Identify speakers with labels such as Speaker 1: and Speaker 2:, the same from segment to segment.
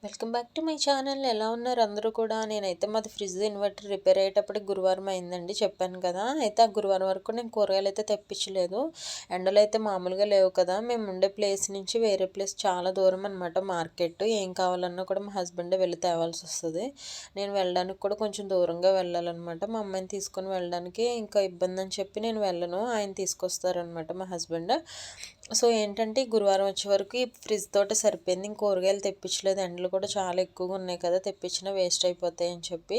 Speaker 1: Welcome back to my channel. ఎలా ఉన్నారు అందరూ కూడా? నేనైతే మాది ఫ్రిడ్జ్ ఇన్వర్టర్ రిపేర్ అయ్యేటప్పటికి గురువారం అయిందండి, చెప్పాను కదా. అయితే ఆ గురువారం వరకు నేను కూరగాయలు అయితే తెప్పించలేదు. ఎండలు అయితే మామూలుగా లేవు కదా. మేము ఉండే ప్లేస్ నుంచి వేరే ప్లేస్ చాలా దూరం అనమాట మార్కెట్. ఏం కావాలన్నా కూడా మా హస్బెండే వెళ్ళి తేవాల్సి వస్తుంది. నేను వెళ్ళడానికి కూడా కొంచెం దూరంగా వెళ్ళాలన్నమాట. మా అమ్మాయిని తీసుకొని వెళ్ళడానికి ఇంకా ఇబ్బంది అని చెప్పి నేను వెళ్ళను, ఆయన తీసుకొస్తారనమాట మా హస్బెండ్. సో ఏంటంటే ఈ గురువారం వచ్చే వరకు ఈ ఫ్రిడ్జ్ తోట సరిపోయింది. ఇంక కూరగాయలు తెప్పించలేదు, ఎండలు కూడా చాలా ఎక్కువగా ఉన్నాయి కదా, తెప్పించినా వేస్ట్ అయిపోతాయి అని చెప్పి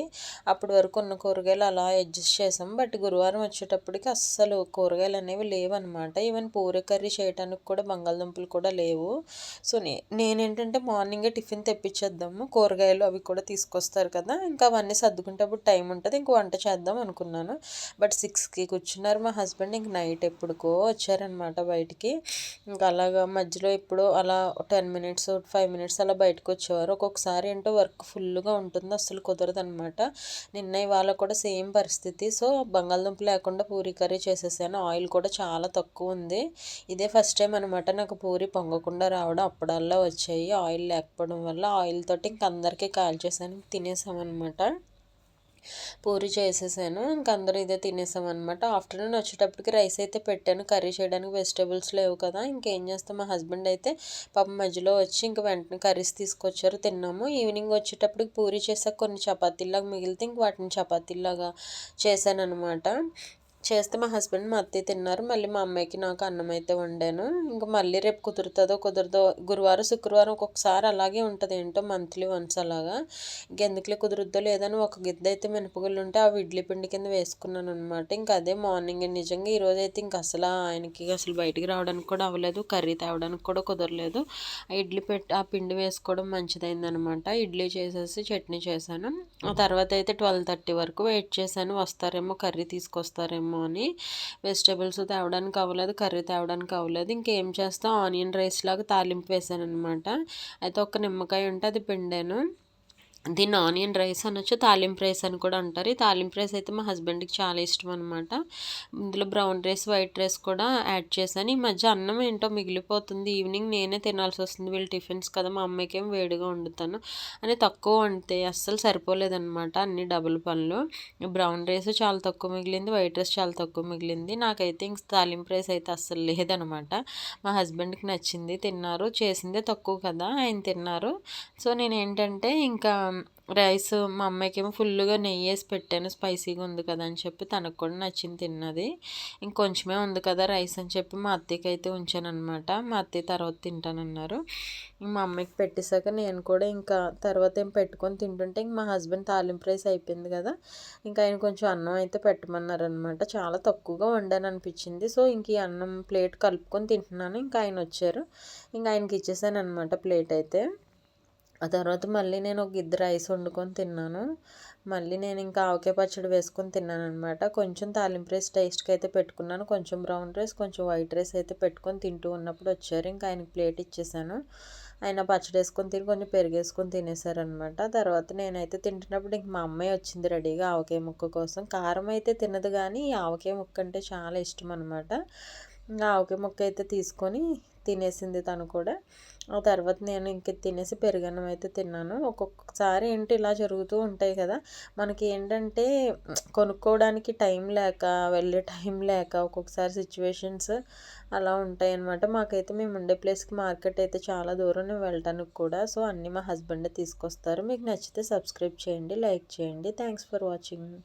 Speaker 1: అప్పటి వరకు ఉన్న కూరగాయలు అలా అడ్జస్ట్ చేసాం. బట్ గురువారం వచ్చేటప్పటికి అస్సలు కూరగాయలు అనేవి లేవన్నమాట. ఈవెన్ పూరి కర్రీ చేయడానికి కూడా బంగాళదుంపలు కూడా లేవు. సో నేనేంటంటే మార్నింగే టిఫిన్ తెప్పించేద్దాము, కూరగాయలు అవి కూడా తీసుకొస్తారు కదా, ఇంకా అవన్నీ సర్దుకుంటప్పుడు టైం ఉంటుంది, ఇంక వంట చేద్దాం అనుకున్నాను. బట్ 6కి కూర్చున్నారు మా హస్బెండ్, ఇంక నైట్ ఎప్పుడుకో వచ్చారనమాట బయటికి. ఇంకా అలాగా మధ్యలో ఎప్పుడో అలా 10 మినిట్స్ 5 మినిట్స్ అలా బయటకు వచ్చేవారు. ఒక్కొక్కసారి ఏంటో వర్క్ ఫుల్గా ఉంటుంది, అస్సలు కుదరదు అనమాట. నిన్న ఇవాళ కూడా సేమ్ పరిస్థితి. సో బంగాళదుంప లేకుండా పూరీ కర్రీ చేసేసాను. ఆయిల్ కూడా చాలా తక్కువ ఉంది. ఇదే ఫస్ట్ టైం అనమాట నాకు పూరి పొంగకుండా రావడం, అప్పుడల్లా వచ్చాయి. ఆయిల్ లేకపోవడం వల్ల ఆయిల్ తోటి ఇంక అందరికీ కాల్చేసాను, తినేసామన్నమాట. పూరి చేసేసాను, ఇంక అందరూ ఇదే తినేసామన్నమాట. ఆఫ్టర్నూన్ వచ్చేటప్పటికి రైస్ అయితే పెట్టాను, కర్రీ చేయడానికి వెజిటేబుల్స్ లేవు కదా, ఇంకేం చేస్తాం. మా హస్బెండ్ అయితే పాపం మధ్యలో వచ్చి ఇంక వెంటనే కర్రీస్ తీసుకొచ్చారు, తిన్నాము. ఈవినింగ్ వచ్చేటప్పటికి పూరి చేసాక కొన్ని చపాతీలాగా మిగిలితే ఇంక వాటిని చపాతీలాగా చేశాను అనమాట. చేస్తే మా హస్బెండ్ మా అత్తయ్య తిన్నారు. మళ్ళీ మా అమ్మాయికి నాకు అన్నం అయితే వండాను. ఇంక మళ్ళీ రేపు కుదురుతుందో కుదరదో, గురువారం శుక్రవారం ఒక్కొక్కసారి అలాగే ఉంటుంది, ఏంటో మంత్లీ వన్స్ అలాగా. ఇంకెందుకులే కుదురుద్దో లేదని ఒక గిద్ద అయితే మినపగుళ్ళు ఉంటే అవి ఇడ్లీ పిండి కింద వేసుకున్నాను అనమాట. ఇంక అదే మార్నింగ్ నిజంగా ఈరోజు అయితే ఇంక అసలు ఆయనకి అసలు బయటికి రావడానికి కూడా అవ్వలేదు, కర్రీ తేవడానికి కూడా కుదరలేదు. ఆ పిండి వేసుకోవడం మంచిదైందనమాట. ఇడ్లీ చేసేసి చట్నీ చేశాను. ఆ తర్వాత అయితే 12:30 వరకు వెయిట్ చేశాను, వస్తారేమో కర్రీ తీసుకొస్తారేమో అని. వెజిటేబుల్స్ తేవడానికి అవ్వలేదు, కర్రీ తేవడానికి అవ్వలేదు. ఇంకేం చేస్తాం, ఆనియన్ రైస్ లాగా తాలింపు వేసాను అనమాట. అయితే ఒక నిమ్మకాయ ఉంటే అది పిండాను. దీన్ని ఆనియన్ రైస్ అనొచ్చు, తాలింపు రైస్ అని కూడా అంటారు. ఈ తాలింపు రైస్ అయితే మా హస్బెండ్కి చాలా ఇష్టం అనమాట. ఇందులో బ్రౌన్ రైస్ వైట్ రైస్ కూడా యాడ్ చేశాను. ఈ మధ్య అన్నం ఏంటో మిగిలిపోతుంది, ఈవినింగ్ నేనే తినాల్సి వస్తుంది, వీళ్ళు టిఫిన్స్ కదా, మా అమ్మాయికి ఏం వేడిగా వండుతాను అని తక్కువ వండితే అస్సలు సరిపోలేదనమాట. అన్ని డబుల్ పనులు. బ్రౌన్ రైస్ చాలా తక్కువ మిగిలింది, వైట్ రైస్ చాలా తక్కువ మిగిలింది. నాకైతే ఇంక తాలింపు రైస్ అయితే అస్సలు లేదనమాట. మా హస్బెండ్కి నచ్చింది, తిన్నారు. చేసిందే తక్కువ కదా, ఆయన తిన్నారు. సో నేనేంటంటే ఇంకా రైస్ మా అమ్మాయికేమో ఫుల్గా నెయ్యి వేసి పెట్టాను, స్పైసీగా ఉంది కదా అని చెప్పి, తనకు కూడా నచ్చింది, తిన్నది. ఇంకొంచెమే ఉంది కదా రైస్ అని చెప్పి మా అత్తయ్యకి అయితే ఉంచాను అనమాట. మా అత్తయ్య తర్వాత తింటానన్నారు. మా అమ్మాయికి పెట్టేశాక నేను కూడా ఇంకా తర్వాత ఏం పెట్టుకొని తింటుంటే ఇంక మా హస్బెండ్ తాలింపు రైస్ అయిపోయింది కదా, ఇంకా ఆయన కొంచెం అన్నం అయితే పెట్టమన్నారనమాట. చాలా తక్కువగా వండాను అనిపించింది. సో ఇంక ఈ అన్నం ప్లేట్ కలుపుకొని తింటున్నాను. ఇంకా ఆయన వచ్చారు, ఇంకా ఆయనకి ఇచ్చేసాను అనమాట ప్లేట్ అయితే. ఆ తర్వాత మళ్ళీ నేను ఒక గిద్ద రైస్ వండుకొని తిన్నాను. మళ్ళీ నేను ఇంకా ఆవకాయ పచ్చడి వేసుకొని తిన్నాను అనమాట. కొంచెం తాలింపు రైస్ టేస్ట్కి అయితే పెట్టుకున్నాను, కొంచెం బ్రౌన్ రైస్ కొంచెం వైట్ రైస్ అయితే పెట్టుకొని తింటూ ఉన్నప్పుడు వచ్చారు. ఇంకా ఆయనకి ప్లేట్ ఇచ్చేసాను. ఆయన పచ్చడి వేసుకొని తిని కొంచెం పెరిగేసుకొని తినేసారనమాట. తర్వాత నేనైతే తింటున్నప్పుడు ఇంక మా అమ్మాయి వచ్చింది రెడీగా ఆవకాయ ముక్క కోసం. కారం అయితే తినదు కానీ ఆవకాయ ముక్క అంటే చాలా ఇష్టం అనమాట. ఇంకా ఆవకాయ ముక్క అయితే తీసుకొని తినేసింది తను కూడా. ఆ తర్వాత నేను ఇంక తినేసి పెరుగన్నం అయితే తిన్నాను. ఒక్కొక్కసారి ఏంటి ఇలా జరుగుతూ ఉంటాయి కదా, మనకి ఏంటంటే కొనుక్కోవడానికి టైం లేక, వెళ్ళే టైం లేక, ఒక్కొక్కసారి సిచ్యువేషన్స్ అలా ఉంటాయి అన్నమాట. మాకైతే మేము ఉండే ప్లేస్కి మార్కెట్ అయితే చాలా దూరం నేను వెళ్ళటానికి కూడా. సో అన్నీ మా హస్బెండే తీసుకొస్తారు. మీకు నచ్చితే సబ్స్క్రైబ్ చేయండి, లైక్ చేయండి. Thanks for watching.